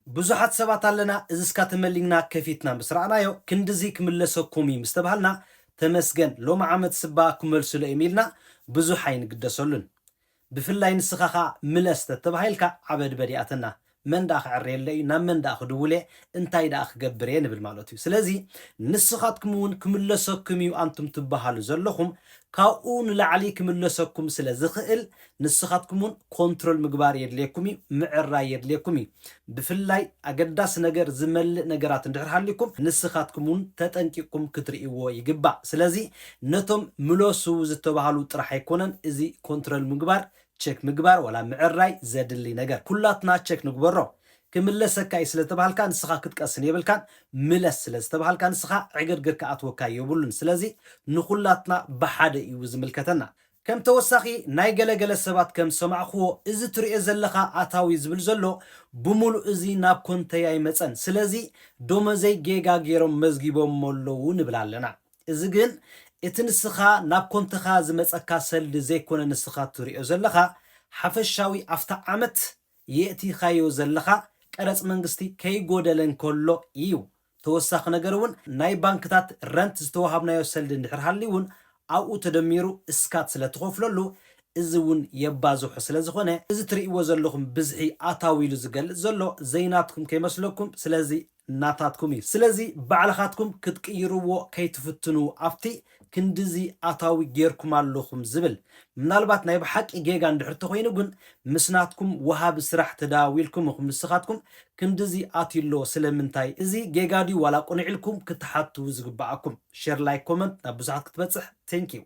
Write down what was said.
ብዙሓት ሰባት ኣለና እዝስካ ተመሊግና ከፊትና ምስራዕናዮ ክንድዚ ክምለሰኩም ምስተባሃልና ተመስገን ሎማ ዓመት ስባ ክመልሱለ ኢሚልና ብዙሕ ኣይንግደሰሉን ብፍላይ ንስኻኻ ምለስ ተባሂልካ ዓበድ በዲኣተና መንዳ ክዕርየለይ ናብ መንዳ ክድውለ እንታይ ዳ ክገብር ንብል ማለት እዩ ስለዚ ንስኻትኩም እውን ክምለሰኩም እዩ አንቱም ትበሃሉ ዘለኹም ካብኡ ንላዕሊ ክምለሰኩም ስለ ዝኽእል ንስኻትኩም እውን ኮንትሮል ምግባር የድልየኩም እዩ ምዕራይ የድልየኩም እዩ ብፍላይ ኣገዳስ ነገር ዝመልእ ነገራት እንድሕር ሃልይኩም ንስኻትኩም እውን ተጠንቂቁም ክትርእይዎ ይግባእ ስለዚ ነቶም ምለሱ ዝተባሃሉ ጥራሕ ኣይኮነን እዚ ኮንትሮል ምግባር ቼክ ምግባር ወላ ምዕራይ ዘድሊ ነገር ኩላትና ቼክ ንግበሮ ክምለሰካ ስለተባሃልካ ንስኻ ክትቀስን የብልካን ምለስ ስለተባሃልካ ንስኻ ዕግርግር ከኣትወካ የብሉን ስለዚ ንኩላትና ብሓደ እዩ ዝምልከተና ከም ተወሳኺ ናይ ገለገለ ሰባት ከም ሰማዕኽዎ እዚ ትሪኦ ዘለኻ ኣታዊ ዝብል ዘሎ ብሙሉእ እዚ ናብ ኮንተይ ኣይመፀን ስለዚ ዶመዘይ ጌጋ ገይሮም መዝጊቦም ኣለዉ ንብል ኣለና እዚ ግን እቲ ንስኻ ናብ ኮንተኻ ዝመፀካ ሰልዲ ዘይኮነ ንስኻ ትሪኦ ዘለኻ ሓፈሻዊ ኣፍታ ዓመት የእቲኻዮ ዘለኻ ቀረፅ መንግስቲ ከይጎደለን ከሎ እዩ ተወሳኺ ነገር እውን ናይ ባንክታት ረንት ዝተዋሃብናዮ ሰልዲ እንድሕር ሃልዩ እውን ኣብኡ ተደሚሩ እስካት ስለትኸፍለሉ እዚ እውን የባዝሑ ስለዝኾነ እዚ ትርእይዎ ዘለኹም ብዝሒ ኣታዊ ኢሉ ዝገልጽ ዘሎ ዘይናትኩም ከይመስለኩም ስለዚ ናታትኩም እዩ ስለዚ ባዕልኻትኩም ክትቅይርዎ ከይትፍትኑ ኣብቲ ክንድዚ ኣታዊ ጌርኩም ኣለኹም ዝብል ምናልባት ናይ ብሓቂ ጌጋ እንድሕር ተኮይኑ ግን ምስናትኩም ወሃብ ስራሕ ተዳዊልኩም ንስኻትኩም ክንድዚ ኣትሎ ስለምንታይ እዚ ጌጋ ድዩ ዋላ ቆንዒልኩም ክትሓቱ ዝግባኣኩም ሼር ላይክ ኮመንት ናብ ብዙሓት ክትበፅሕ ቴንክ ዩ